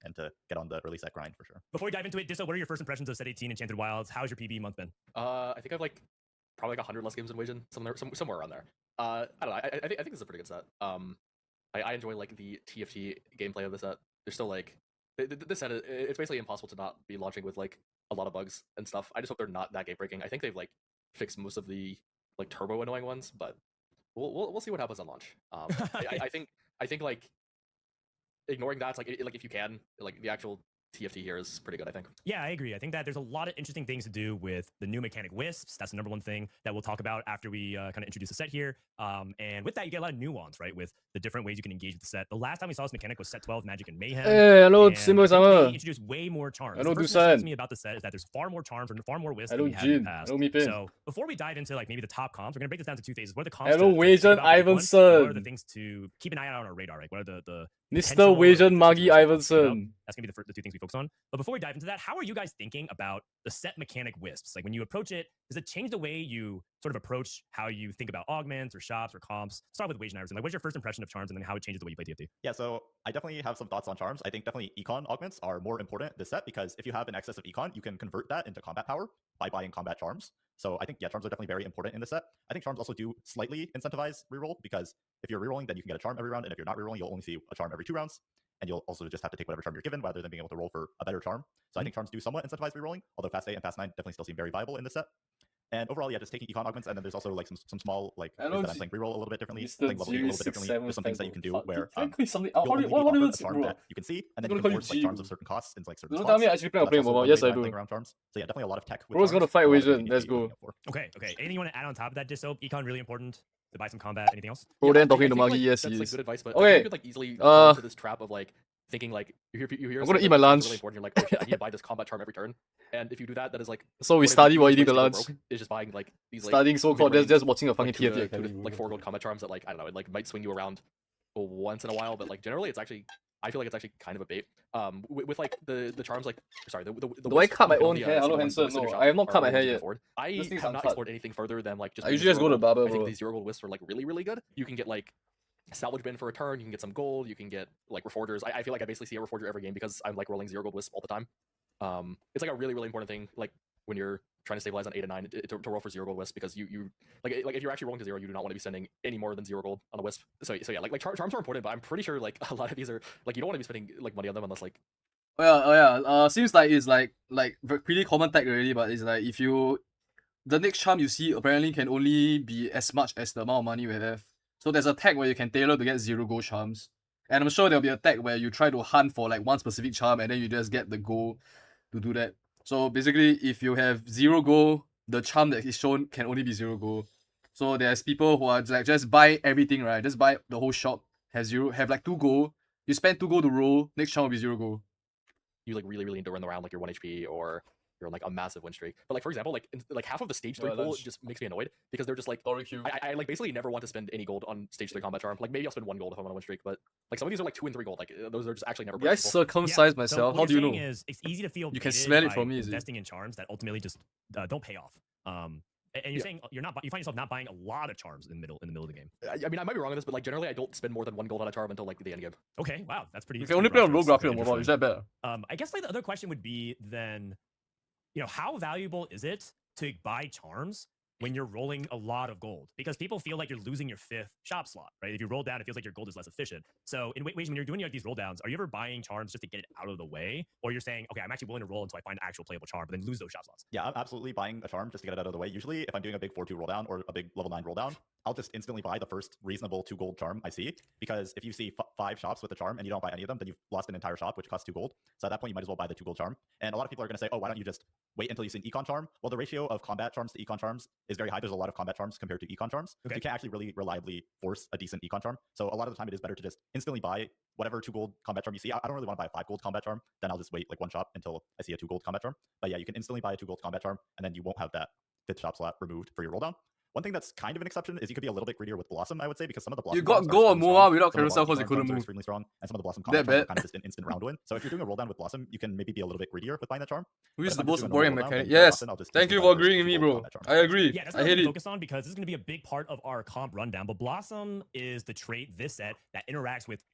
and to get on the early set grind for sure. Before we dive into it, Disso, what are your first impressions of Set 18 Enchanted Wilds? How's your PB month been? I think I've like probably like 100 less games in Wajan, somewhere around there. I don't know. I think this is a pretty good set. I enjoy like the TFT gameplay of the set. There's still like this set. It's basically impossible to not be launching with like a lot of bugs and stuff. I just hope they're not that game breaking. I think they've like fixed most of the like turbo annoying ones, but we'll see what happens on launch. I think like ignoring that, like if you can, like the actual TFT here is pretty good, I think. Yeah, I agree. I think that there's a lot of interesting things to do with the new mechanic Wisps. That's the number one thing that we'll talk about after we kind of introduce the set here. And with that, you get a lot of nuance, right? With the different ways you can engage with the set. The last time we saw this mechanic was set 12, Magic and Mayhem. Hey, hello, and Simba they sama. introduced way more charms. Hello, The first thing that strikes Dusan. me about the set is that there's far more charms and far more Wisps Hello, than we had in the Jin. past. Hello, Mipin. So before we dive into like maybe the top comps, we're gonna break this down to two phases. What are the comps? Hello, to think Wajan about for week one? Ivanson. What are the things to keep an eye out on our radar? Right? What are the Mr. potential Wajan Magi situations to think about? Ivanson. That's gonna be the two things we focus on. But before we dive into that, how are you guys thinking about the set mechanic Wisps? Like when you approach it, does it change the way you sort of approach how you think about augments or shops or comps? Start with Wage and Iverson. Like, what's your first impression of charms, and then how it changes the way you play TFT? Yeah, so I definitely have some thoughts on charms. I think definitely econ augments are more important this set because if you have an excess of econ, you can convert that into combat power by buying combat charms. So I think, yeah, charms are definitely very important in this set. I think charms also do slightly incentivize reroll because if you're rerolling, then you can get a charm every round, and if you're not rerolling, you'll only see a charm every 2 rounds. And you'll also just have to take whatever charm you're given rather than being able to roll for a better charm. So I think charms do somewhat incentivize rerolling, although Fast 8 and Fast 9 definitely still seem very viable in this set. And overall, yeah, just taking econ augments, and then there's also like some small like ways that I'm playing reroll a little bit differently, playing level 8 a little bit differently. There's some things that you can do where something. you'll only be offered a charm that you can see, and then you can force like charms of certain costs in like certain Don't spots. tell me I actually plan on So playing that's also mobile. one Yes, way I that I'm do. playing around charms. So yeah, definitely a lot of tech with Bro's charms, gonna fight a lot of Wajan. activity Let's that you can go. look for. Okay. Anything you want to add on top of that, Disso? Econ really important to buy some combat. Anything else? Bro, then talking I to think, Magi. like, Yes, that's he like is. good advice, but Okay, you could like easily fall into this trap of like thinking like you hear I'm something gonna eat my that's lunch. really important. You're like, oh shit, I need to buy this combat charm every turn. And if you do that, that is like So we one of study while easiest eating the ways to lunch. go broke, is just buying like these like Studying so called. mid-range, Just watching a fucking like 2 TFT to academy. like 4 gold combat charms that like I don't know, it like might swing you around once in a while, but like generally it's actually I feel like it's actually kind of a bait. With like the charms like sorry the Do I cut my you can own only, hair? Hello, single ones Hanson. listed in No, your shop I have not are cut my really hair easy to yet. afford. I This thing's have not uncut. explored anything further than like just I being usually just go zero to gold. barber, I think bro. these 0 gold wisps are like really good. You can get like salvage bin for a turn, you can get some gold, you can get like reforgers. I feel like I basically see a reforger every game because I'm like rolling 0 gold wisp all the time. It's like a really important thing like when you're trying to stabilize on 8 and 9 to roll for 0 gold wisp because you like if you're actually rolling to 0, you do not want to be spending any more than 0 gold on a wisp. So yeah, like charms are important, but I'm pretty sure like a lot of these are like you don't want to be spending like money on them unless like Seems like it's like pretty common tech already, but it's like if you the next charm you see apparently can only be as much as the amount of money you have. So there's a tag where you can tailor to get 0 gold charms. And I'm sure there'll be a tag where you try to hunt for like one specific charm and then you just get the gold to do that. So basically if you have 0 gold, the charm that is shown can only be 0 gold. So there's people who are like just buy everything, right? Just buy the whole shop, have like 2 gold. You spend 2 gold to roll, next charm will be 0 gold. you like really need to run around like your 1 HP or you're on like a massive win streak. But like for example, like half of the stage 3 pool just makes me annoyed because they're just like I like basically never want to spend any gold on stage 3 combat charm. Like maybe I'll spend 1 gold if I'm on a win streak, but like some of these are like 2 and 3 gold. Like those are just actually never. Yeah, I purchasable. circumcised So myself. what How do you you're know? saying is it's easy to feel You can baited smell it by from me, is it? investing in charms that ultimately just don't pay off. And you're saying you find yourself not buying a lot of charms in the middle of the game. I mean, I might be wrong on this, but like generally, I don't spend more than 1 gold on a charm until like the end game. Okay, wow, that's pretty. You can only play on rogue That's graphic on mobile. Is that better? I guess like the other question would be then, how valuable is it to buy charms when you're rolling a lot of gold? Because people feel like you're losing your 5th shop slot, right? If you roll down, it feels like your gold is less efficient. So in ways, when you're doing these roll downs, are you ever buying charms just to get it out of the way? Or you're saying, okay, I'm actually willing to roll until I find an actual playable charm, but then lose those shop slots? Yeah, I'm absolutely buying a charm just to get it out of the way. Usually, if I'm doing a big 4-2 roll down or a big level 9 roll down, I'll just instantly buy the first reasonable 2 gold charm I see. Because if you see 5 shops with a charm and you don't buy any of them, then you've lost an entire shop, which costs 2 gold. So at that point, you might as well buy the 2 gold charm. And a lot of people are going to say, oh, why don't you just wait until you see an econ charm? Well, the ratio of combat charms to econ charms is very high. There's a lot of combat charms compared to econ charms. Okay. So you can't actually really reliably force a decent econ charm. So a lot of the time, it is better to just instantly buy whatever 2 gold combat charm you see. I don't really want to buy a 5 gold combat charm. Then I'll just wait like 1 shop until I see a 2 gold combat charm. But yeah, you can instantly buy a 2 gold combat charm, and then you won't have that 5th shop slot removed for your roll down. One thing that's kind of an exception is you could be a little bit greedier with Blossom, I would say, because some of the Blossom You got charms are go on extremely MOA strong. without Some of the carousel Blossom because you couldn't charms are move. extremely strong, and some of the Blossom That combat charms are bad. kind of just an instant round win. So if you're doing a roll down with Blossom, you can maybe be a little bit greedier with buying that charm. Who But is if the I'm most just doing a boring roll down, mechanic? then very Yes. often I'll just Thank you instantly for buy the first agreeing with 2 me, gold bro. combat charm. I agree. Yeah, that's I what hate we it. focus on because this is going to be a big part of our comp rundown. But Blossom is the trait this set that interacts with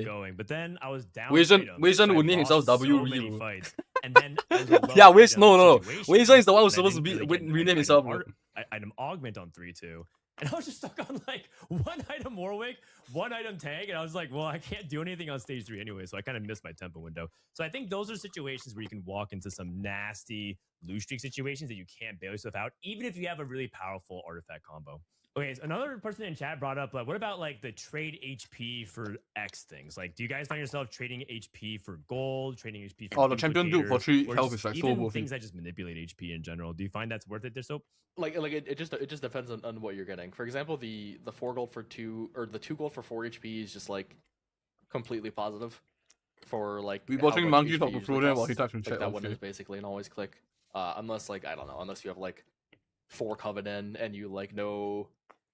Why? going, but then I was down. Wei Zhen- items, Wei so Zhen I would name himself lost W so Re, many bro. fights, and then it was a low Yeah, Wei, item no. situation, Wei Zhen is the one who's and I supposed to didn't be really get rename item himself, bro. item augment on 3-2. And I was just stuck on like 1 item Warwick, 1 item Tag, and I was like, well, I can't do anything on stage 3 anyway, so I kind of missed my tempo window. So I think those are situations where you can walk into some nasty lose streak situations that you can't bail yourself out, even if you have a really powerful artifact combo. Okay, so another person in chat brought up, what about like the trade HP for X things? Like, do you guys find yourself trading HP for gold, trading HP for The champion build for duplicators, 3 or health just is like so even worth things it. that just manipulate HP in general? Do you find that's worth it, there, Soap? It just depends on what you're getting. For example, the 4 gold for 2 or the 2 gold for 4 HP is just like completely positive for like We how watching much Monkey HP talk to usually Frozen while he costs. types in Like, chat. that one Okay. is basically an always click. Unless like I don't know, unless you have like 4 Covenant and you like know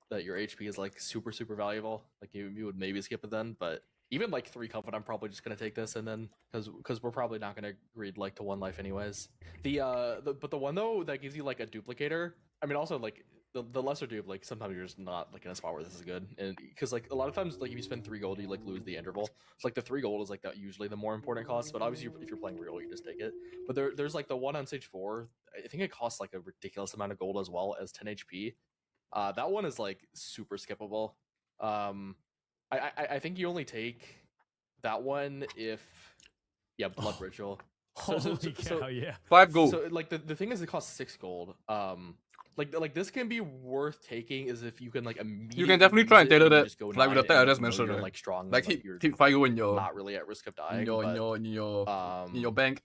that your HP is like super valuable, like you would maybe skip it then. But even like 3 Covenant, I'm probably just gonna take this and then because we're probably not gonna greed like to 1 life anyways. But the one though that gives you like a duplicator. I mean, also like the lesser dupe, like sometimes you're just not like in a spot where this is good, and because like a lot of times like if you spend 3 gold, you like lose the interval. So like the 3 gold is like that usually the more important cost. But obviously if you're playing real, you just take it. But there's like the one on stage 4. I think it costs like a ridiculous amount of gold as well as 10 HP. That one is like super skippable. I think you only take that one if blood ritual. Holy cow, yeah. 5 gold. So like the thing is it costs 6 gold. Like this can be worth taking is if you can like immediately You can definitely try and use it tailor you that, just go like with the 9 tag I and just you know mentioned, you're right? like strong, Like you're keep 5 gold in your not really at risk of dying. in your bank.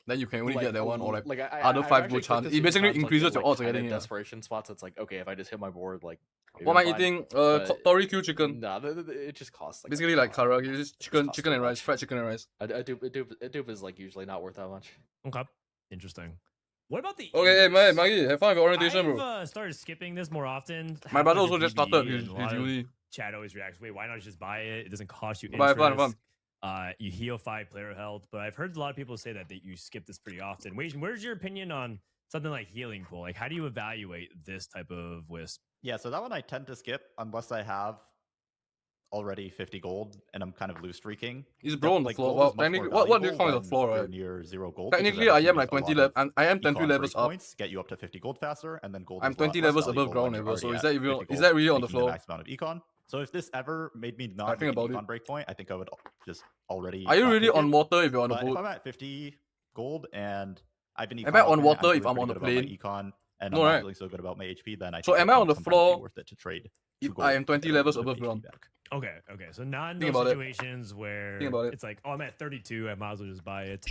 Then you can only like, get that one, or like other I've 5 actually gold clicked chance. this It a few basically times, like, increases in, your like, odds of kind of getting it. desperation spots. It's like okay, if I just hit my board, like maybe What am I'm I fine. eating? But- Tori Q chicken. Nah, it just costs like Basically like kara, it's just chicken, costs chicken too and rice, much. fried chicken and rice. A dupe is like usually not worth that much. Okay, interesting. What about the Okay, hey, inverse? Maggie, have fun with your orientation, I've bro. started skipping this more often. My Have, brother like, also a just DBE, started his and a lot of uni. Chat always reacts, wait, why not just buy it? It doesn't cost you Buy interest. fun. You heal 5 player health, but I've heard a lot of people say that you skip this pretty often. Wait, where's your opinion on something like Healing Pool? Like, how do you evaluate this type of wisp? Yeah, so that one I tend to skip unless I have already 50 gold and I'm kind of loose streaking. He's bro on the Like, floor. gold Well, is much more technically, what do you valuable call the when floor, you're right? near 0 gold. because Technically, then I you am can like use a 20 lot levels. of I am 20 econ levels up. breakpoints, get you up to 50 gold faster, and then gold I'm is a lot 20 less levels above valuable ground when you're level, so already is at that even 50 is gold, that really on the making floor? max amount of econ. So if this ever made me I not think make an about econ breakpoint, I think I would just already. Are you not really take on it. water if you're on the But if boat? I'm at 50 gold and I've been Am I on econoing it, water I'm if feeling I'm on pretty the good about my plane? econ, and No, I'm not right? feeling so good about my HP, then I So think am it I can on the sometimes be floor worth it to trade if 2 I gold am 20 to get a levels little above bit of ground? HP back. Okay. So not in Think those about it. situations where about it. it's like, oh, I'm at 32, I might as well just buy it.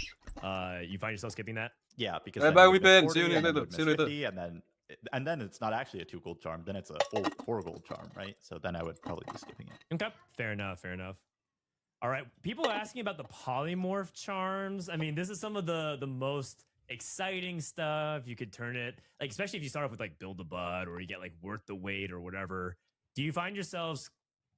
You find yourself skipping that? Yeah, because Hey, then bye, you would miss weekend. See you 40, and then later. you would See you miss later. 50, and then it's not actually a 2 gold charm. Then it's a full 4 gold charm, right? So then I would probably be skipping it. Okay, fair enough. All right, people are asking about the polymorph charms. I mean, this is some of the most exciting stuff. You could turn it, like, especially if you start off with like Build a Bud or you get like Worth the Wait or whatever. Do you find yourselves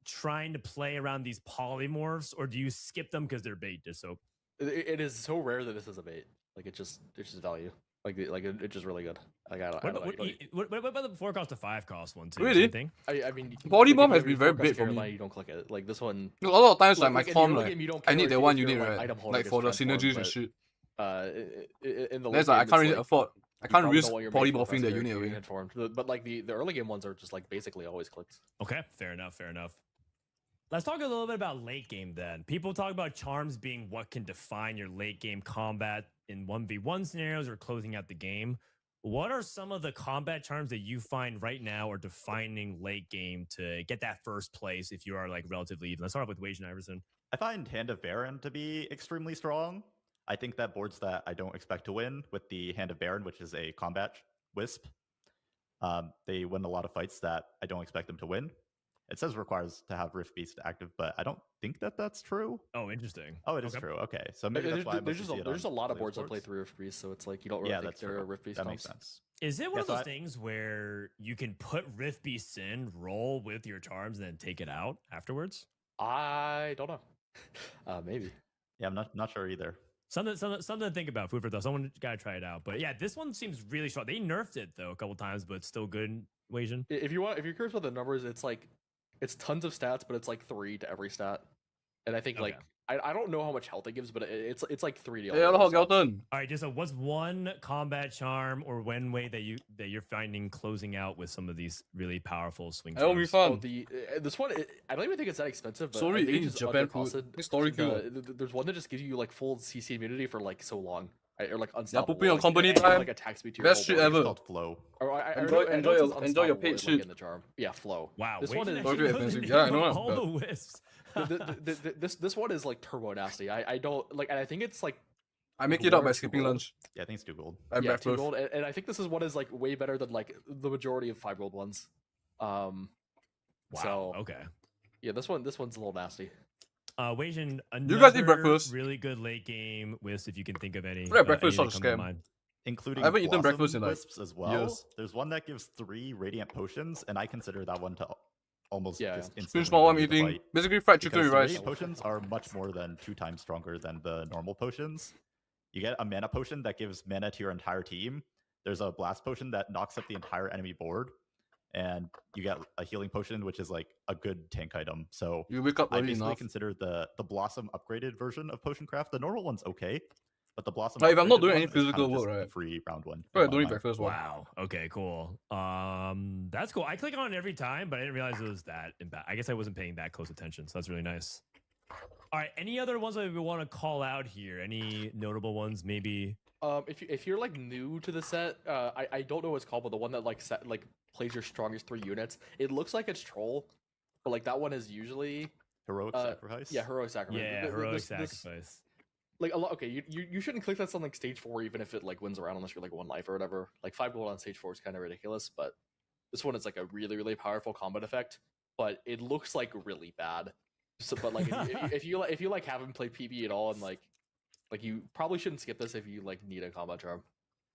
trying to play around these polymorphs, or do you skip them because they're bait? Just so It is so rare that this is a bait. Like it's just value. It's just really good. Like I don't know. what about the 4 cost to 5 cost one too? Really? Same thing? I mean, Body like, bomb if has you been have very your big focus for area, me. You don't click it. Like this one. A lot of times, like my in the form, early like game, you don't I care need if the you- one if you your, need, like, right? item holder Like gets for the transformed, synergies and but, shit. In the late That's like I game, can't it's really like, afford. I you can't probably risk don't want your main polymorphing the focus unit area away. getting transformed. But like the early game ones are just like basically always clicked. Okay, fair enough. Let's talk a little bit about late game then. People talk about charms being what can define your late game combat in 1v1 scenarios or closing out the game. What are some of the combat charms that you find right now are defining late game to get that first place if you are like relatively even? Let's start off with Wage and Iverson. I find Hand of Baron to be extremely strong. I think that boards that I don't expect to win with the Hand of Baron, which is a combat wisp, they win a lot of fights that I don't expect them to win. It says requires to have Rift Beast active, but I don't think that that's true. Oh, interesting. Oh, it is true. Okay, so maybe that's why I There's mostly see it just a on lot of players' boards that play boards. through Rift Beast, so it's like you don't really Yeah, think that's they're true. Rift Beast That makes comps. sense. Is it one Yeah, of so those I- things where you can put Rift Beasts in, roll with your charms, and then take it out afterwards? I don't know. Maybe. Yeah, I'm not sure either. Something to think about. Food for thought. Someone gotta try it out. But yeah, this one seems really strong. They nerfed it though a couple times, but still good. Wasian. If you're curious about the numbers, it's tons of stats, but it's like 3 to every stat. And I think Okay. like I don't know how much health it gives, but it's like 3 to all Hey, the hello, other stats. Galton. All right, just what's one combat charm or one way that you're finding closing out with some of these really powerful swing That will be charms? Oh, fun. this one I don't even think it's that expensive. But Sorry, I think in it's just Japan food. undercosted. Historically. There's one that just gives you like full CC immunity for like so long. right? Or like unstoppable. pooping on like, company anything, time. Like attack speed to your Best whole shit board. It's ever. called flow. Or I Enjoy- know- I know enjoy it your- says enjoy your unstoppable paid in, shit. Like, in the charm. Yeah, flow. Wow, This Wade one is actually Okay, knows the expensive. name Yeah, I of know, all but- the wisps. This one is like turbo nasty. I don't like, and I think it's like I make it up by Lord skipping Gold. lunch. Yeah, I think it's 2 gold. I'm yeah, back 2 first. gold, and I think this is one is like way better than like the majority of 5 gold ones. Wow. So Okay. yeah, this one's a little nasty. Wajan, You guys eat another breakfast? really good late game wisp if you can think of any. Yeah, breakfast any is that such a come to scam. mind. Including I haven't eaten Blossom breakfast in, like, wisps as well. years. There's one that gives 3 radiant potions, and I consider that one to almost Yeah, just yeah. instantly Spoon small I'm win you the eating. fight. Basically fried chicken Because with the rice. radiant potions are much more than 2 times stronger than the normal potions. You get a mana potion that gives mana to your entire team. There's a blast potion that knocks up the entire enemy board, and you get a healing potion, which is like a good tank item. So You wake up I early basically enough. consider the Blossom upgraded version of Potion Craft. The normal one's okay, but the Blossom. Like, if I'm not upgraded doing one any is kind physical of work, just right? the free round one. Probably in my don't eat mind. breakfast one. Wow. Okay, cool. That's cool. I click on it every time, but I didn't realize it was that impact. I guess I wasn't paying that close attention, so that's really nice. All right, any other ones that we want to call out here? Any notable ones, maybe? If you're like new to the set, I don't know what it's called, but the one that like plays your strongest 3 units, it looks like it's troll, but like that one is usually Heroic sacrifice. yeah, heroic sacrifice. Yeah, heroic sacrifice. Like a lot. Okay, you shouldn't click this on like stage 4, even if it like wins around unless you're like 1 life or whatever. Like 5 gold on stage 4 is kind of ridiculous, but this one is like a really powerful combat effect, but it looks like really bad. So, but like if you like haven't played PB at all and like you probably shouldn't skip this if you like need a combat charm.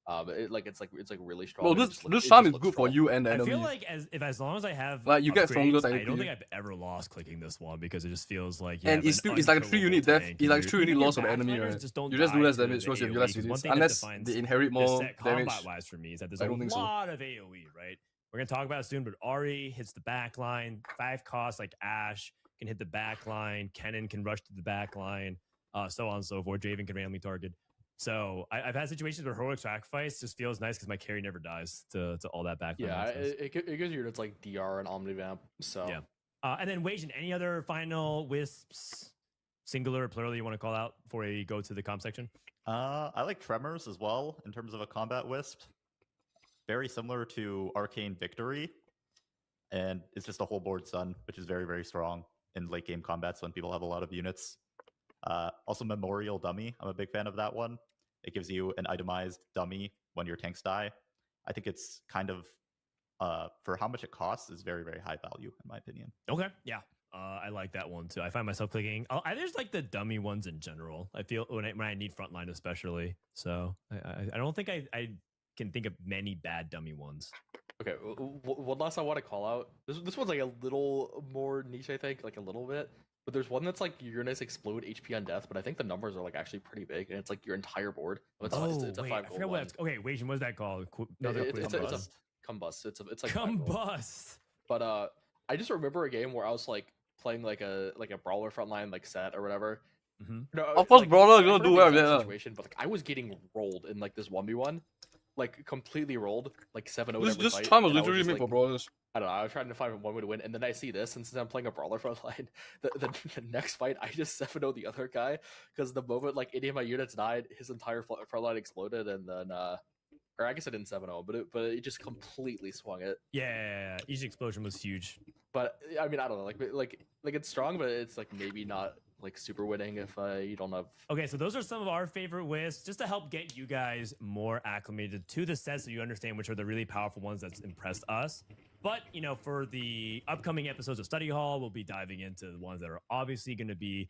It's really strong. Well, and it this just looks- this it charm just is looks good for strong. you and the I enemy. feel like as long as I have Like, you get stronger upgrades, I don't technically. think I've ever lost clicking this one because it just feels like And it's still it's like a 3 unit death. It's like 3 unit loss of the enemy, right? Just don't You just do die less to damage the because you have AoE, less 'cause one units. thing that Unless defines they inherit this more set damage. combat wise for me is that there's I a don't think so. lot of AoE, right? We're gonna talk about it soon, but Ari hits the back line. 5 costs like Ash can hit the back line. Kennen can rush to the back line. So on and so forth. Draven can randomly target. So I've had situations where heroic sacrifice just feels nice because my carry never dies to all that back line. Yeah, nonsense. it gives you units like DR and Omnivamp. So Yeah. And then Wajan, any other final wisps, singular or plural, you want to call out before we go to the comp section? I like Tremors as well in terms of a combat wisp. Very similar to Arcane Victory, and it's just a whole board stun, which is very strong in late game combats when people have a lot of units. Also, Memorial Dummy. I'm a big fan of that one. It gives you an itemized dummy when your tanks die. I think it's kind of, for how much it costs, is very high value in my opinion. Okay, yeah. I like that one too. I find myself clicking. I just like the dummy ones in general. I feel when I need frontline especially. So I don't think I can think of many bad dummy ones. okay, one last I want to call out. This one's like a little more niche, I think, like a little bit. But there's one that's like Uranus explode HP on death, but I think the numbers are like actually pretty big, and it's like your entire board. It's a wait, 5 I gold forgot one. okay, Wajan, what's that called? Another It's quiz a buzz. combust. It's like 5 gold. Combust. But I just remember a game where I was like playing like a brawler frontline like set or whatever. Mm-hmm. No, Of course, brawler I gonna forgot do the well, exact yeah. situation, but like I was getting rolled in like this 1v1, like completely rolled, like 7-0 This every this fight, charm was and I literally just, made like, for brawlers. I don't know. I was trying to find one way to win, and then I see this, and since I'm playing a brawler frontline, the next fight I just 7-0 the other guy because the moment like any of my units died, his entire frontline exploded, and then or I guess I didn't 7-0, but it just completely swung it. Yeah, each explosion was huge. But I mean, I don't know, like it's strong, but it's like maybe not like super winning if you don't have. Okay, so those are some of our favorite wisps, just to help get you guys more acclimated to the set so you understand which are the really powerful ones that's impressed us. But, you know, for the upcoming episodes of Study Hall, we'll be diving into the ones that are obviously going to be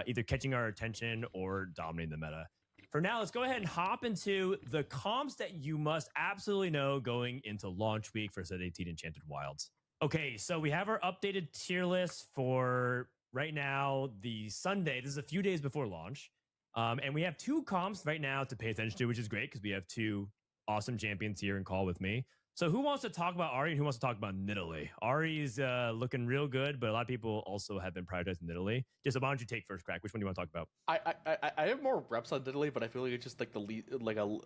either catching our attention or dominating the meta. For now, let's go ahead and hop into the comps that you must absolutely know going into launch week for Set 18 Enchanted Wilds. Okay, so we have our updated tier list for right now, the Sunday. This is a few days before launch. And we have 2 comps right now to pay attention to, which is great because we have 2 awesome champions here in call with me. So who wants to talk about Ahri and who wants to talk about Nidalee? Ahri's looking real good, but a lot of people also have been prioritizing Nidalee. Just why don't you take first crack? Which one do you want to talk about? I have more reps on Nidalee, but I feel like it's just like the lead, like a lot.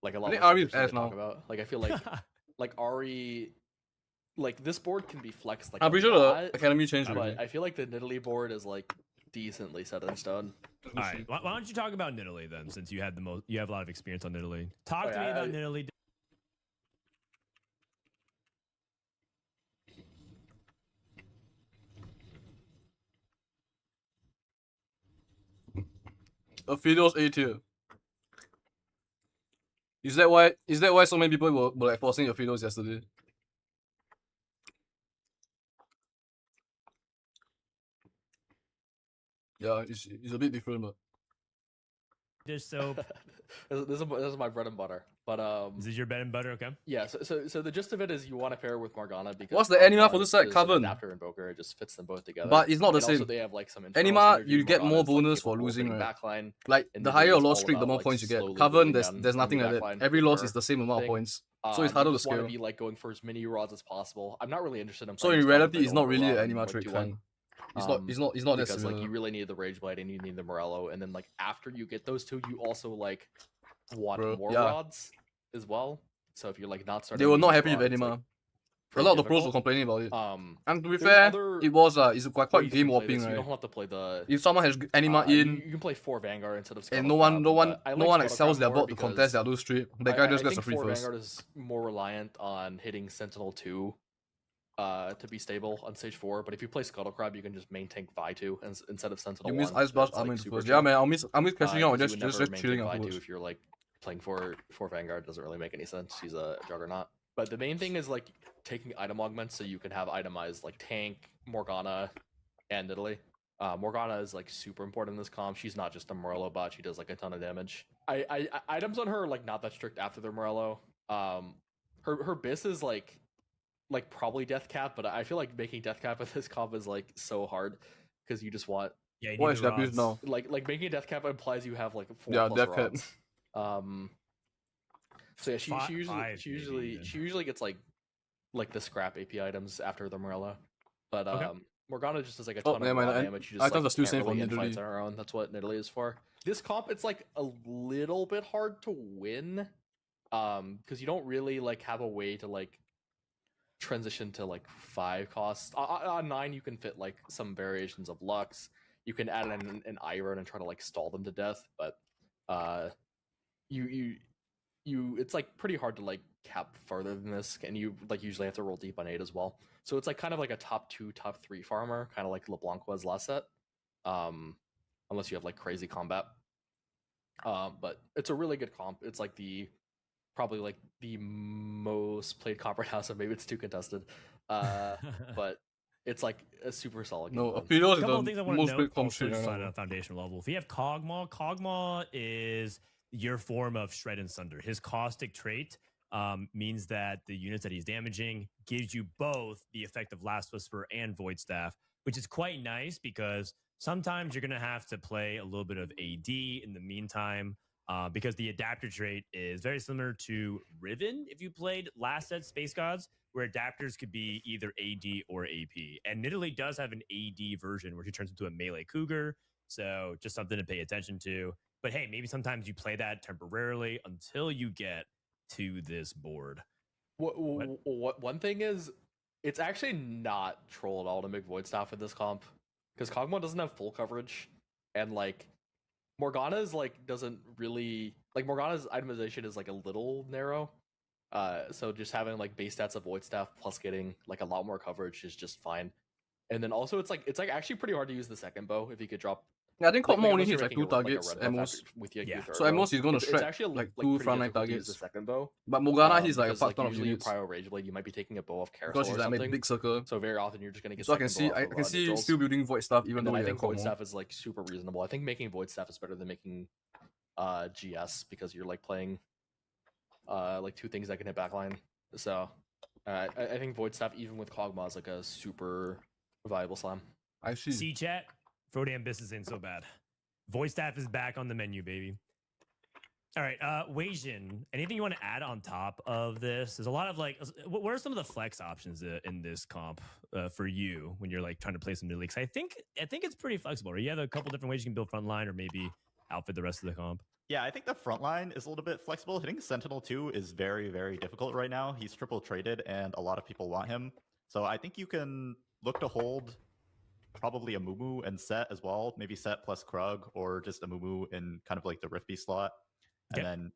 I think less Ahri's interesting to ass talk now. about. Like I feel like like Ahri, like this board can be flexed. Like I'm a pretty sure lot, the academy changed but already. I feel like the Nidalee board is like decently set in stone. All right, why don't you talk about Nidalee then, since you have a lot of experience on Nidalee. Talk Oh, to me yeah, about Nidalee. Aphelios A tier. Is that why so many people were like forcing Aphelios yesterday? Yeah, it's a bit different, but Dish soap. This is my bread and butter. But This is your bread and butter, okay? yeah. So the gist of it is you want to pair with Morgana because What's the anima for Morgana this set? is an Coven. Adapter Invoker. It just fits them both together. But it's not the And also same. they have like some internal Anima, synergy. you get Morgana more is, like, bonus for capable of losing, hitting right? Backline, Like and the Nidalee higher your is loss all streak, the about, more like, points you get. slowly Coven, losing there's down nothing enemy like that. backline Every loss for is the same amount of thing. points, so it's harder You to just want to scale. be like going for as many rods as possible. I'm not really interested in. So playing in this comp if reality, I it's don't not really an overrun anima with trait 2-1. kind. It's not that Because similar. like you really need the Rage Blade and you need the Morello, and then like after you get those two, you also like want Bro, more yeah. rods as well. So if you're like not starting, They were not using happy with rods, anima. like, A pretty lot of the pros were difficult. complaining about it. And to be There's fair, other it was it's quite ways you game can play this. warping, You right? don't have to play the. If someone has anima in, You can play 4 Vanguard instead of and Scuttlecrab, no one but I like excels Scuttlecrab their more bot to contest because their lose streak, that guy just I gets a think free 4 first. Vanguard is more reliant on hitting Sentinel 2 to be stable on stage 4, but if you play Scuttlecrab, you can just main tank Vi 2 instead of Sentinel You miss 1. Ice Blast It's, armor like, in super first. chill. Yeah, man, I'll miss catching out and Because you just would never chilling main tank Vi 2 afterwards. if you're like playing for Vanguard. Doesn't really make any sense. She's a juggernaut. But the main thing is like taking item augments so you can have itemized like tank, Morgana, and Nidalee. Morgana is like super important in this comp. She's not just a Morello bot. She does like a ton of damage. Items on her are like not that strict after their Morello. Her bis is like probably death cap, but I feel like making death cap with this comp is like so hard because you just want Yeah, you What need is the that build rods. now? like making a death cap implies you have like 4 Yeah, plus death cap. rods. So yeah, she Five, maybe even. usually gets like the scrap AP items after the Morello, but Okay. Morgana just does like a Oh, ton never of raw mind, damage. You just items like, are still can't same for really infights Nidalee. on her own. That's what Nidalee is for. This comp, it's like a little bit hard to win, because you don't really like have a way to like transition to like 5 costs. On 9 you can fit like some variations of Lux. You can add in an Iron and try to like stall them to death, but you it's like pretty hard to like cap further than this, and you like usually have to roll deep on 8 as well. So it's like kind of like a top 2, top 3 farmer, kind of like LeBlanc was last set. Unless you have like crazy combat. But it's a really good comp. It's like probably like the most played comp right now, so maybe it's too contested. But it's like a super solid game No, plan. Aphelios A is couple of things I the want to most note great comp also shit just right on now. a foundational level. If you have Kog'Maw is your form of Shred and Sunder. His caustic trait means that the units that he's damaging gives you both the effect of Last Whisper and Void Staff, which is quite nice because sometimes you're going to have to play a little bit of AD in the meantime, because the adapter trait is very similar to Riven if you played last set Space Gods, where adapters could be either AD or AP. And Nidalee does have an AD version where she turns into a melee cougar, so just something to pay attention to. But hey, maybe sometimes you play that temporarily until you get to this board. What one thing is, it's actually not troll at all to make Void Staff with this comp, because Kog'Maw doesn't have full coverage, and like Morgana's like doesn't really like Morgana's itemization is like a little narrow. So just having like base stats of Void Staff plus getting like a lot more coverage is just fine. And then also it's like actually pretty hard to use the second bow if you could drop. Yeah, I think Kog'Maw only unless hits you're like making 2 a targets red at buff most. with your Yeah. third So at bow. most he's gonna It's shred actually like 2 pretty front line difficult to use targets. the second bow. But Morgana he's like a Because, fuck ton of usually units. you prio Rage Blade, you might be taking a bow of Carousel Because she's or like a something. big circle. So very often you're just gonna get. So I can second see bow off of, neutrals. still building Void Staff even And though then I you have think Void Kog'Maw. Staff is like super reasonable. I think making Void Staff is better than making GS, because you're like playing like 2 things that can hit backline. So I think Void Staff even with Kog'Maw is like a super viable slam. I see. See chat, Frodan Biss is in so bad. Voice Staff is back on the menu, baby. All right, Weijin, anything you want to add on top of this? There's a lot of like, what are some of the flex options in this comp for you when you're like trying to play some new leagues? I think it's pretty flexible. Right? You have a couple different ways you can build frontline or maybe outfit the rest of the comp. Yeah, I think the front line is a little bit flexible. Hitting Sentinel 2 is very, very difficult right now. He's triple traded and a lot of people want him. So I think you can look to hold probably a Mumu and Set as well. Maybe Set plus Krug, or just a Mumu in kind of like the Rift Beast slot. And Okay. then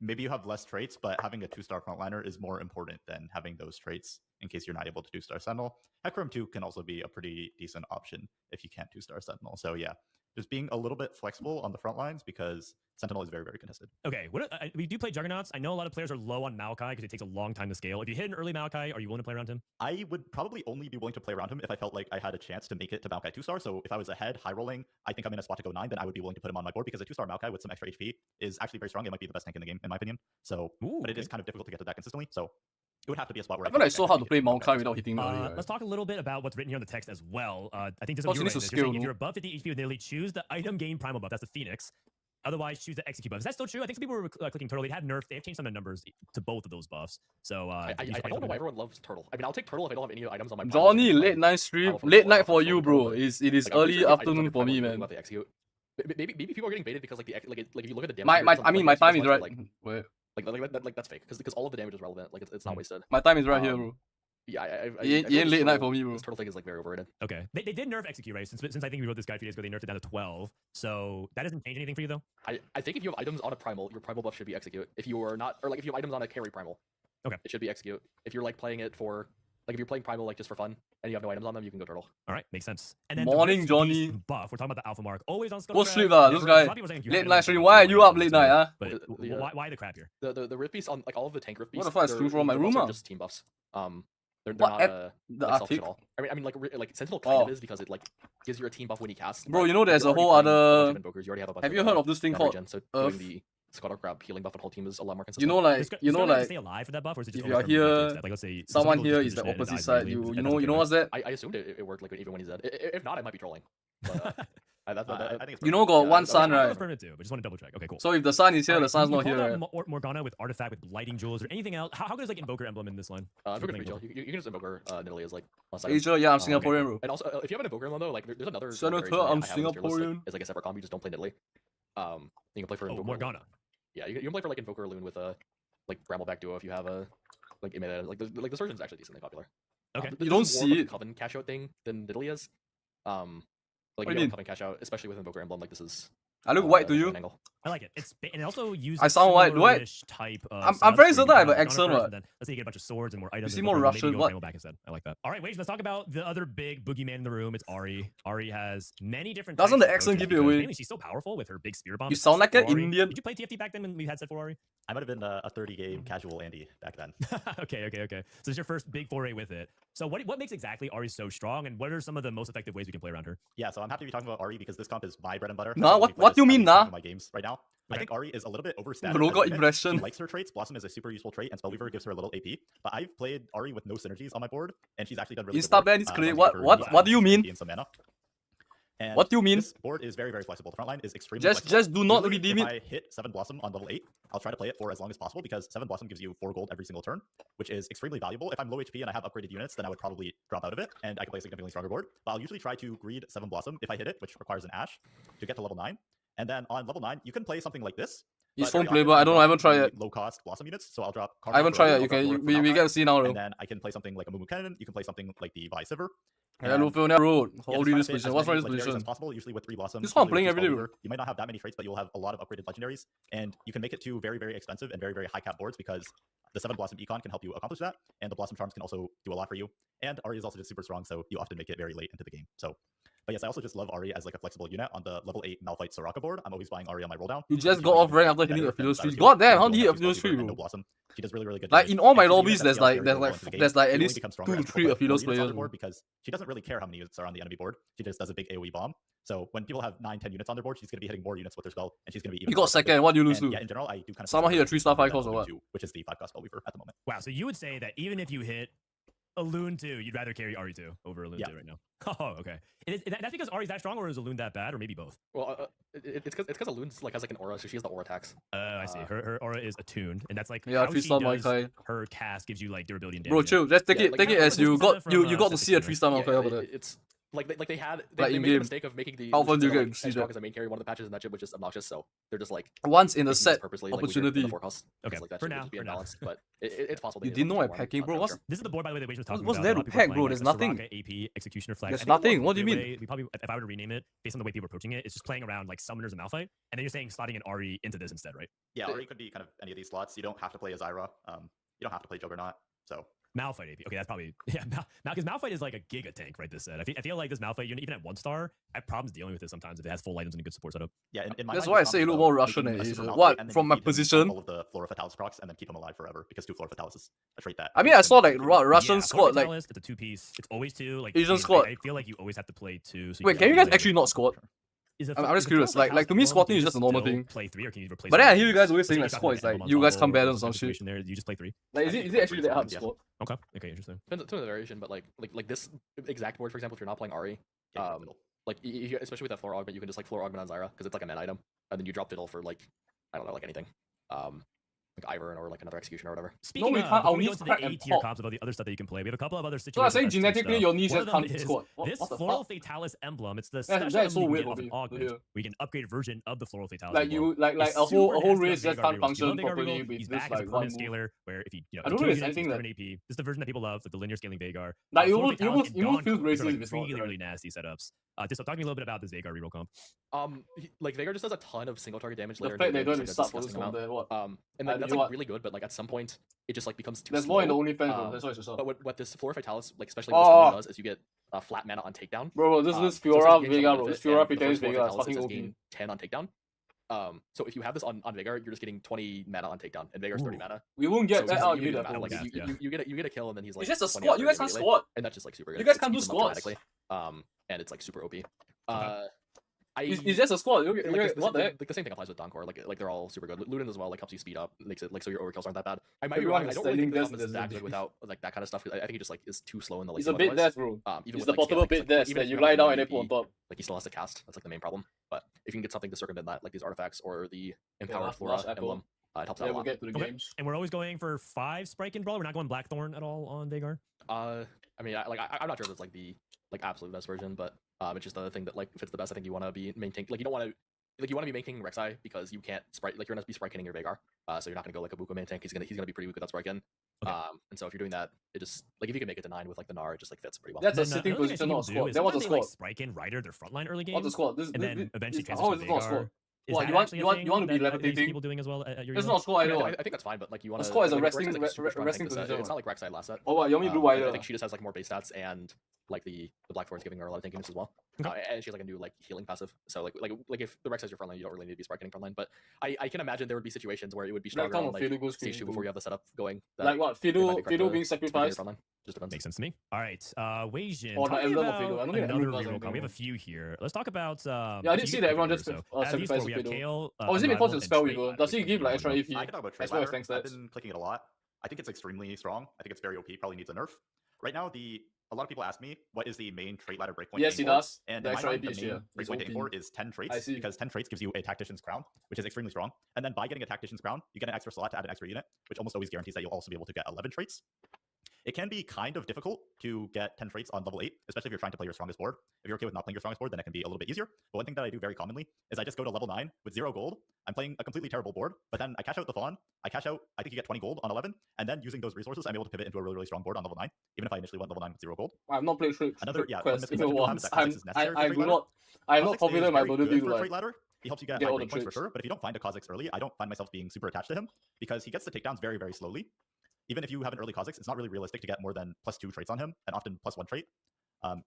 maybe you have less traits, but having a 2-star frontliner is more important than having those traits in case you're not able to 2-star Sentinel. Hecarim 2 can also be a pretty decent option if you can't 2-star Sentinel. So yeah, just being a little bit flexible on the front lines because Sentinel is very, very contested. Okay, we do play Juggernauts. I know a lot of players are low on Maokai because it takes a long time to scale. If you hit an early Maokai, are you willing to play around him? I would probably only be willing to play around him if I felt like I had a chance to make it to Maokai 2-star. So if I was ahead, high rolling, I think I'm in a spot to go 9, then I would be willing to put him on my board because a 2-star Maokai with some extra HP is actually very strong. It might be the best tank in the game, in my opinion. So, Ooh, but it okay. is kind of difficult to get to that consistently. So it would have to be a spot where I feel like it's so can hard to actually play hit Maokai without hitting the early, right? Let's talk a little bit about what's written here on the text as well. I think this is Plus, what you're it needs writing. to You're saying scale, if no? you're above 50 HP with nearly, choose the item gain primal buff. That's the Phoenix. Otherwise, choose the execute buff. Is that still true? I think some people were clicking Turtle. They have nerfed. They've changed some of the numbers to both of those buffs. So I don't know why everyone loves Turtle. I mean, I'll take Turtle if I don't have any items on my. Johnny, late night stream, late night for you, bro. It is Like, I'm pretty early sure the items afternoon on for me, Primal man. about the execute. Maybe people are getting baited because like if you look at the damage. My rates on I mean the my execute time is slots, right. Wait, Like that's fake because all of the damage is relevant. Like it's not wasted. my time is right here, Um, bro. Yeah, I It feel ain't like late night Turtle- for me, bro. This Turtle thing is like very overrated. Okay, they did nerf execute, right? Since I think we wrote this guide a few days ago, they nerfed it down to 12. So that doesn't change anything for you though. I think if you have items on a primal, your primal buff should be execute. If you are not, or like if you have items on a carry primal, Okay. it should be execute. If you're like playing it for, like if you're playing primal like just for fun and you have no items on them, you can go turtle. All right, makes sense. And then Morning, the Rift Beast Johnny. buff. We're talking about the Alpha Mark. Always on Scuttle. Go sleep, this guy. Late night stream. Why are you up late night, huh? But The, why the crap here? The Rift Beast on like all of the tank Rift Beasts. What the fuck is they're- true from my the buffs room, are ah? just team buffs. They're What not at like the selfish Arctic? at all. I mean like Sentinel kind of Oh. is because it like gives you a team buff when you cast. Bro, but you know if there's you're a whole already playing a bunch other. of Invokers, you already have a bunch Have you heard of this thing memory called gen, so Earth? doing the Scuttle Grab healing buff on whole team is a lot more You consistent. know, like Does you know, Scuttle have to like stay alive for that buff, or is it just if you are always random here, stat? Like let's say someone some people here just is the position it and it opposite dies side. immediately. You That know doesn't what's that? I assumed it worked like even when he's dead. If not, I might be trolling. But, I think it's You know, got yeah, one it's- sun, I thought it right? was permanent too, but just want to double check. Okay, cool. So if the sun is here, Alright, the sun's you not here, called right? out Morgana with artifact with lighting jewels or anything else. How good is like Invoker Emblem in this line? Invoker's Playing pretty chill. Invoker. You can just invoker Nidalee as like last item. Asia, yeah, I'm okay, Singaporean, bro. And also, if you have an Invoker Emblem though, like there's another. Senator, variation that I'm I have on this tier list, Singaporean. like, is like a separate combo. You just don't play Nidalee. You can play for Oh, Invoker. Morgana. Yeah, you can play for like Invoker Loon with a like Brambleback duo if you have a like the Surgeon's actually decently popular. Okay. This You don't is more see of a it. Coven cash out thing than Nidalee is. Like What do you you have a Coven cash out, especially with Invoker Emblem. Like this is. I look white to an you. angle. I like it. And it also uses I sound white, do I? similar-ish type of I'm setups very where you certain I have grab an Morgana accent, first, what? and then let's say you get a bunch of swords and more items. see and more maybe Russian, go what? Primal back instead. I like that. All right, Wage, let's talk about the other big boogeyman in the room. It's Ari. Ari has many different. Doesn't types the of accent approaches give it because away? Mainly, she's so powerful with her big spear bomb. You sound like an Ari. Indian. Did you play TFT back then when we had set for Ari? I might have been a 30-game casual Andy back then. Okay. So it's your first big foray with it. So what makes exactly Ari so strong, and what are some of the most effective ways we can play around her? Yeah, so I'm happy to be talking about Ari because this comp is my bread and butter. Nah, I what- usually play what do you this mean, at least half nah? of my games right now. Okay. I think Ari is a little bit overstated. Bro as a got unit. impression. She likes her traits. Blossom is a super useful trait, and Spellweaver gives her a little AP. But I've played Ari with no synergies on my board, and she's actually done really good Insta work, ban is as clear. long as you What- give her what do you mean? and some mana. And What do you mean? This board is very, very flexible. The front line is extremely Just flexible. do not Usually, redeem if it. I hit 7 Blossom on level 8, I'll try to play it for as long as possible because 7 Blossom gives you 4 gold every single turn, which is extremely valuable. If I'm low HP and I have upgraded units, then I would probably drop out of it and I can play a significantly stronger board. But I'll usually try to greed 7 Blossom if I hit it, which requires an Ash, to get to level 9. And then on level 9, you can play something like this. It's but fun very playable. often I don't know. I haven't tried the it. Low-cost Blossom units, so I'll drop I haven't tried it. You can. We get to see now, though. and then I can play something like a Mumu Cannon. You can play something like the Vi Sivir. Yeah, And Lufio road. yeah, Hold just try this to fit position. as What's many wrong this legendaries position? as possible, usually with 3 blossoms. This is what I'm usually with playing every day, Spellweaver. You might not have that many traits, but you'll have a lot of upgraded legendaries, and you can make it to very, very expensive and very, very high cap boards because the 7 blossom econ can help you accomplish that, and the blossom charms can also do a lot for you. And Ari is also just super strong, so you often make it very late into the game. So, but yes, I also just love Ari as like a flexible unit on the level 8 Malphite Soraka board. I'm always buying Ari on my rolldown. You just She's got really off rank after better hitting a than Philo street. Cyrus God damn, Hill, how who did you will hit a Philo have street, Spellweaver and bro? no blossom. She does really, really good Like damage. in all my And she's a lobbies, unit there's that like scales there's very like well into the game. there's like She at only least becomes 2 stronger to as you 3 put more Aphilos units on players, the bro. board because she doesn't really care how many units are on the enemy board. She just does a big AoE bomb. So when people have 9-10 units on their board, she's going to be hitting more units with her spell, and she's going to be even You more got effective. second. What do you lose And to? yeah, in general, I do kind of Someone hit a 3-star 5 cost or what? which is the 5-cost Spellweaver at the moment. Wow. So you would say that even if you hit a Loon 2, you'd rather carry Ari 2 over a Loon Yeah. 2 right now. Oh, okay. That's because Ari's that strong, or is a Loon that bad, or maybe both? Well, it's because Loon's like has like an aura, so she has the aura attacks. I see. Her aura is attuned, and that's like Yeah, how 3-star she does Maokai. her cast gives you like durability and damage. Bro, chill. Just take Yeah, it. like, Take it yeah, as you it's got from, you got to see a Setsuna. 3-star Yeah, Maokai over there. it's like they had Like they made in-game. the mistake of making the How often do you Lucian get to see Edge that? dog as a main carry. One of the patches in that chip was just obnoxious, so they're just like Once in a making this set purposely like weird in opportunity. the forecast. Okay, Like that for shit would now, just be for now. imbalanced, but it's possible. You they didn't know want I'm to packing, bro. I'm What's sure. This is the board, by the way, that Wage was talking what's about. there A lot to of people are pack, bro? playing, There's like, a nothing. Soraka, AP, Executioner Flag. There's I think the nothing. more What do you mean? appropriate way- We probably, if I were to rename it based on the way people are approaching it, it's just playing around like Summoners and Malphite, and then you're saying slotting an Ari into this instead, right? Yeah, or you could be kind of any of these slots. You don't have to play Azira. You don't have to play Juggernaut. So Malphite AP. Okay, that's probably because Malphite is like a giga tank, right? This set. I feel like this Malphite unit, even at 1-star, I have problems dealing with it sometimes if it has full items and a good support setup. yeah, in my That's mind, why I it's say you not look about more Russian making than a Asian. super What, Malphite and then from you my feed him position? all of the Flora Fatalis procs and then keep him alive forever because 2 Flora Fatalis is a trait that. I mean, I has saw been like really good. Russian Yeah, squad. Like, Fatalist, it's a 2-piece. It's always 2. Like Asian I squad. feel like you always have to play 2. So wait, can you guys actually not squad? Is I'm just curious, like to me, squatting is just a normal thing. Play 3, or can you replace? But then I hear you items? guys always saying like Let's say squad you is got, like Emblem you guys Ensemble come or balance or some some shit. situation There, you just play 3. Like, is it actually that hard to Yeah. squad? Okay, interesting. Depends on the variation, but like this exact board, for example, if you're not playing Ari, Yeah, um, like especially with that Flora Augment, you can just like Flora Augment on Zyra because it's like a mana item, and then you drop Fiddle for like I don't know, like anything, like Ivern or like another Execution or whatever. Speaking we of, can't. before Our we go needs into the crack and A tier pop. comps about the other stuff that you can play, we have a couple of other So situations. I say that's too genetically stuff. your needs One just of them can't is squad. this What the Floral fuck? Fatalis emblem. It's the That special is emblem so you weird get off for an me. augment. Yeah. We can upgrade version of the Floral Fatalis. Like emblem. you, like It's a whole super nasty race on just Veigar can't reroll. function You love Veigar properly reroll, with he's this back as a like one permanent move. scaler, where if you I don't know kill if units, anything he's that- 7 AP. This is the version that people love, like the linear scaling Veigar. Like you Floral would Fatalis and feel Dawn racist are, if like it's not really, right. really nasty setups. So talk to me a little bit about this Veigar reroll comp. Like Veigar just does a ton of single target damage The later. fact in they the don't game, even just, like, start a for this disgusting one amount. there. What? And And that's you like what? really good, but like at some point it just like becomes too There's slow. more in the OnlyFans, bro. Um, That's what I saw. But what this Flora Fatalis, like especially Oh. what this does, is you get flat mana on takedown. Bro, this So is it Fiora says gain Veigar, double bro. This benefit, Fiora and the Fatalis first Flora Veigar is Fatalis, it fucking says OP. gain 10 on takedown. So if you have this on Veigar, you're just getting 20 mana on takedown, and Veigar's 30 Ooh. mana. We won't So get that it's out easy to either, do the math, bro. like, like, yeah. you get a kill, and then he's like It's just a 20 squad. out You there guys can't immediately, squad. and that's just like super good. You guys It can't do speeds them up squads. dramatically, and it's like super OP. It's just a squad. Like, What the heck? like the same thing applies with Donkor. Like they're all super good. Luden as well, like helps you speed up, makes it like so your overkills aren't that bad. I might be Everyone wrong. I is don't really think selling the comp this is that as good a- without like that kind of stuff. 'Cause I think he just like is too slow in the late It's a game bit otherwise. death, bro. Even It's with, the like, portable scaling, bit like, death even that if you you're lie not down really and then put on OP, top. like he still has to cast. That's like the main problem. But if you can get something to circumvent that, like these artifacts or the empowered last Flora apple. emblem, it helps out Yeah, a we'll lot. get to the Okay. games. And we're always going for 5 Sprite and Brawl. We're not going Blackthorn at all on Veigar. I mean, I'm not sure if it's like the absolute best version, but it's just the thing that like fits the best. I think you want to be maintaining, like you don't want to. Like you want to be maintaining Rek'Sai because you can't sprite like you're gonna be sprite your Veigar, so you're not gonna go like a Buko main tank. He's gonna be pretty weak with that sprite kin. Okay. And so if you're doing that, it just like if you can make it to 9 with like the Gnar, it just like fits pretty well. That's a Then, sitting another thing I see position, not a people do squad. is Then what's a sometimes they, squad? like Sprite in Ryder their frontline early game, What's a squad? This, and then eventually how transfers is to it not a Veigar. squad? Is What, that you want- actually you a want- thing you want to be that you see levitating? people doing as well at your It's unit? not a squad, I I, know. I think that's fine, but like you want to. squad is a like, resting- Rek'Sai's, like, a super strong resting tank this set. position, It's not like Rek'Sai last set. Oh, what? You want me blue I white? think she just has like more base stats and like the Black Thorn's giving her a lot of tankiness as well. Okay. And she has like a new like healing passive. So like if the Rek'Sai's your frontline, you don't really need to be sprite getting frontline. But I can imagine there would be situations where it would be stronger Blackthorn on or like Fiddle goes stage 2 screen, before you have the setup going. that Like what? it might be Fiddle correct being to put your sacrificed? frontline. Just depends. Makes sense to me. All right, Weijin. Or the Talking emblem of about Fiddle. I don't think another emblem does reroll anything comp. We have a wrong. few here. Let's talk about. Yeah, I did see that everyone just so, sacrificed at these four, the we have Fiddle. Kale. Oh, is it because Unrivaled, it's and spell Trait weaver? Ladder Does he taking give like reroll extra comp. AP? I can talk about Trade That's where Ladder. thanks I've that. been clicking it a lot. I think it's extremely strong. I think it's very OP. Probably needs a nerf. Right now, a lot of people ask me what is the main trait ladder breakpoint. Yes, aim he for? does. And The in my extra mind, AP the main yeah. breakpoint to aim for is 10 I traits see. because 10 traits gives you a Tactician's Crown, which is extremely strong. And then by getting a Tactician's Crown, you get an extra slot to add an extra unit, which almost always guarantees that you'll also be able to get 11 traits. It can be kind of difficult to get 10 traits on level 8, especially if you're trying to play your strongest board. If you're okay with not playing your strongest board, then it can be a little bit easier. But one thing that I do very commonly is I just go to level 9 with 0 gold. I'm playing a completely terrible board, but then I cash out the Fawn. I cash out, I think you get 20 gold on 11, and then using those resources, I'm able to pivot into a really, really strong board on level 9, even if I initially went level 9 with 0 gold. I've not played Trick Another, yeah, one Quest misconception people have is once. that Kha'Zix is necessary for I Trade do Ladder. not. I'm not Kha'Zix is confident my very brother good do for like. Trade Ladder. He helps you get get high all the break points for traits. sure, but if you don't find a Kha'Zix early, I don't find myself being super attached to him because he gets the takedowns very, very slowly. Even if you have an early Kha'Zix, it's not really realistic to get more than +2 traits on him, and often +1 trait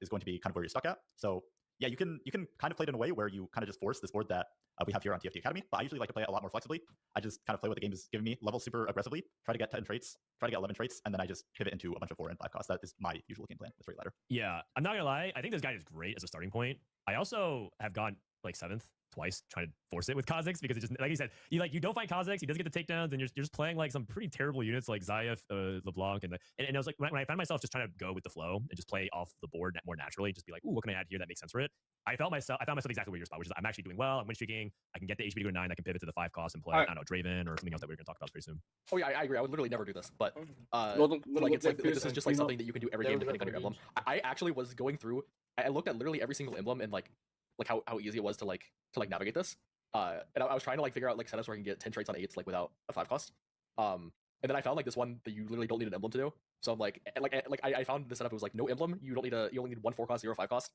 is going to be kind of where you're stuck at. So yeah, you can kind of play it in a way where you kind of just force this board that we have here on TFT Academy, but I usually like to play it a lot more flexibly. I just kind of play what the game is giving me, level super aggressively, try to get 10 traits, try to get 11 traits, and then I just pivot into a bunch of 4 and 5 costs. That is my usual game plan with Trade Ladder. Yeah, I'm not gonna lie. I think this guy is great as a starting point. I also have gone like 7th twice trying to force it with Kha'Zix because it just, like you said, you don't fight Kha'Zix, he doesn't get the takedowns, and you're just playing like some pretty terrible units like Zayef, LeBlanc, and I was like, when I found myself just trying to go with the flow and just play off the board more naturally, just be like, ooh, what can I add here that makes sense for it? I found myself exactly where your spot, which is I'm actually doing well, I'm win streaking, I can get the HP to go to 9, I can pivot to the 5 cost and play, I don't know, Draven or something else that we're going to talk about pretty soon. Oh yeah, I agree. I would literally never do this, but this is just like something that you can do every game depending on your emblem. I actually was going through. I looked at literally every single emblem and like how easy it was to navigate this. And I was trying to like figure out like setups where I can get 10 traits on 8s like without a 5 cost. And then I found like this one that you literally don't need an emblem to do. So I'm like I found the setup. It was like no emblem. You only need 1 4 cost, 0 5 cost.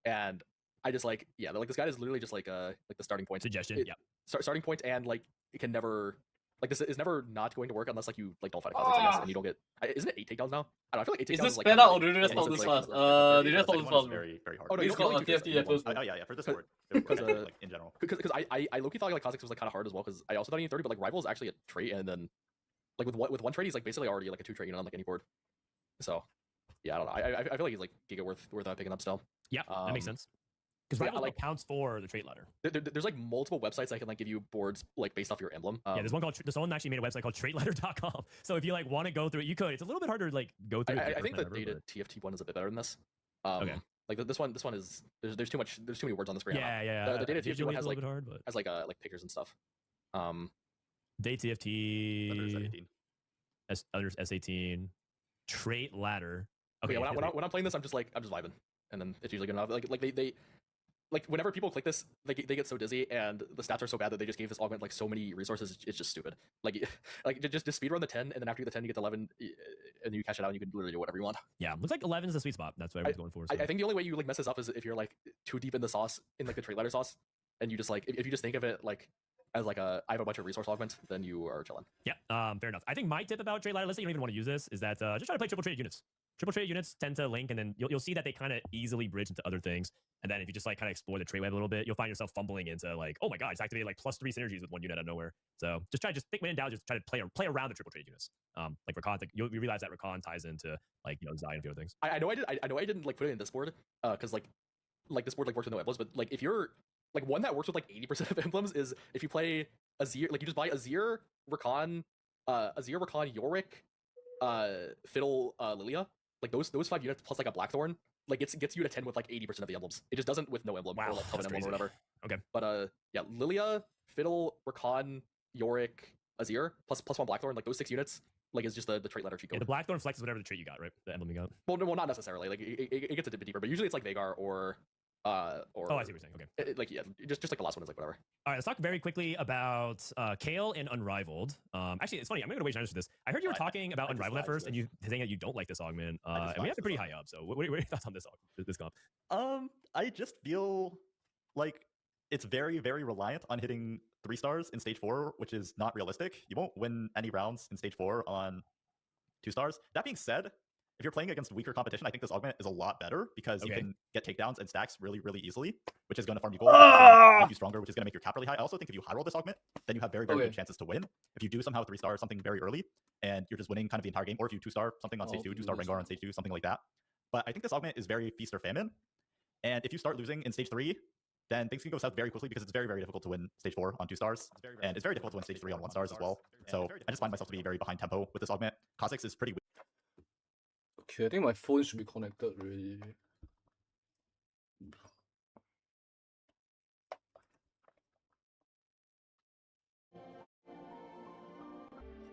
And I just like this guy is literally just like the starting point. Suggestion, yeah. Starting point, and like it can never. Like this is never not going to work unless like you like don't fight a Kha'Zix, I guess, and you don't get. Isn't it 8 takedowns now? I don't know. I feel like 8 takedowns Is this is like. sped out or did you just Yeah, stop it's this like- fast? the Did you just stop second this one is fast? very, very hard. Oh, no, It's you called don't need to TFT do at first. Oh yeah, for this Cause- board, cause, like in general. Because I low-key thought like Kha'Zix was like kind of hard as well, because I also thought he needed 30, but like rival is actually a trait, and then like with one trait he's like basically already like a 2 trait unit on like any board. So yeah, I don't know. I feel like he's like giga worth picking up still. Yeah, that makes sense. Because yeah, Rival like- counts for the trait ladder. There's like multiple websites that can like give you boards like based off your emblem. Yeah, there's one called. Someone actually made a website called TraitLadder.com. So if you like want to go through it, you could. It's a little bit harder to like go through. I think the data TFT one is a bit better than this. Okay. Like this one is there's too many words on the screen. Yeah. The data TFT Visually one it's has a like little bit hard, but like pictures and stuff. Day Under TFT, 17. others S18, Trait Ladder. Okay, Okay, yeah, when I'm playing this, I'm just vibing, and then it's usually good enough. Like they like whenever people click this, they get so dizzy, and the stats are so bad that they just gave this augment like so many resources. It's just stupid. Like just speedrun the 10, and then after you get the 10, you get the 11, and you cash it out, and you can literally do whatever you want. Yeah, looks like 11 is the sweet spot. That's what everyone's going for. So. I think the only way you like mess this up is if you're like too deep in the sauce, in like the trait ladder sauce, and you just like if you just think of it like as like I have a bunch of resource augment, then you are chilling. Yeah, fair enough. I think my tip about Trait Ladder, let's say you don't even want to use this, is that just try to play triple traded units. Triple traded units tend to link, and then you'll see that they kind of easily bridge into other things. And then if you just like kind of explore the trait web a little bit, you'll find yourself fumbling into like, oh my god, it's activated like +3 synergies with one unit out of nowhere. So just think when in doubt, just try to play around the triple traded units. Like Rakan, you realize that Rakan ties into like Zai and a few other things. I know I didn't like put it in this board because like this board like works with no emblems, but like if you're like one that works with like 80% of emblems is if you play Azir, like you just buy Azir, Rakan, Yorick, Fiddle, Lilia, like those 5 units plus like a Blackthorn, like gets you to 10 with like 80% of the emblems. It just doesn't with no emblem Wow, or like that's common emblem or crazy. whatever. Okay. But yeah, Lilia, Fiddle, Rakan, Yorick, Azir plus 1 Blackthorn, like those 6 units, like is just the trait ladder cheat Yeah, code. the Blackthorn flexes whatever the trait you got, right? The emblem you got. Well, not necessarily. Like it gets a bit deeper, but usually it's like Veigar or Oh, I see what you're saying. Okay. like yeah, just like the last one is like whatever. All right, let's talk very quickly about Kale and Unrivaled. Actually, it's funny. I'm going to wait for this. I heard you were talking about I just Unrivaled at lied to first, and this. you saying that you don't like this augment. I just And we lied have to it pretty this high up. So what are your thoughts on this comp? I just feel like it's very, very reliant on hitting 3 stars in stage 4, which is not realistic. You won't win any rounds in stage 4 on 2 stars. That being said, if you're playing against weaker competition, I think this augment is a lot better because you Okay. can get takedowns and stacks really, really easily, which is going to farm you gold, which is gonna make you stronger, which is going to make your cap really high. I also think if you high roll this augment, then you have very, very Okay. good chances to win. If you do somehow 3 star something very early and you're just winning kind of the entire game, or if you 2 star something on stage 2, 2 star Rengar on stage 2, something like that. But I think this augment is very feast or famine. And if you start losing in stage 3, then things can go south very quickly because it's very, very difficult to win stage 4 on 2 stars. And it's very difficult to win stage 3 on 1 stars as well. So I just find myself to be very behind tempo with this augment. Kha'Zix is pretty weak. Okay, I think my phone should be connected already.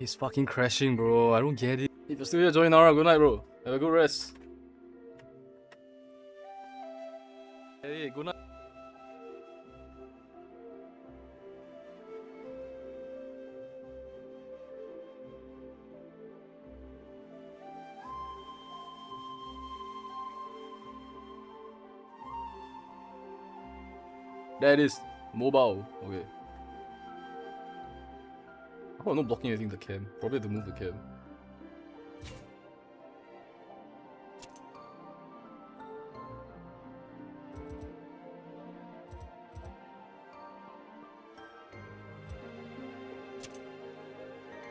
He's fucking crashing, bro. I don't get it. If you're still here, join Nara. Good night, bro. Have a good rest. Hey, good night. That is mobile. Okay. Oh, not blocking anything the cam. Probably have to move the cam.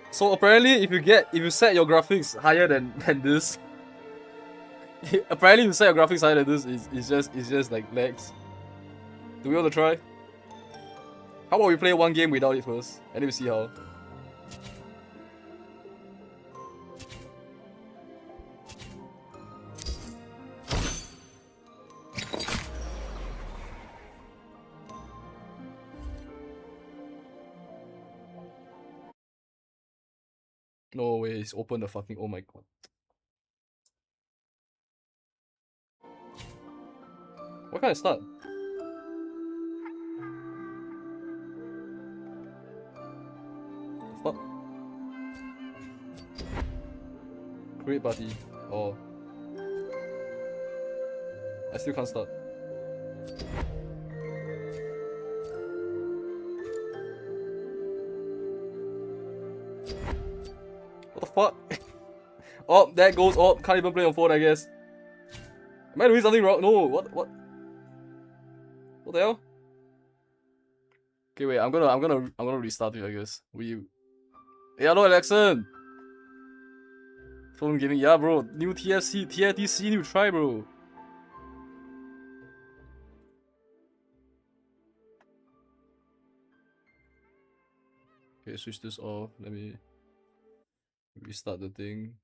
So apparently, if you set your graphics higher than this, apparently if you set your graphics higher than this, it's just like lags. Do we want to try? How about we play one game without it first, and then we see how. No way, it's open the fucking, oh my god. What kind of start? Fuck. Create party. Oh. I still can't start. What the fuck? Oh, that goes. Oh, can't even play on phone, I guess. Am I doing something wrong? No, what? What the hell? Okay, wait. I'm gonna restart it, I guess. Hey, hello, Alexon. Phone gaming, yeah, bro. New TFTC, new try, bro. Okay, switch this off. Let me restart the thing.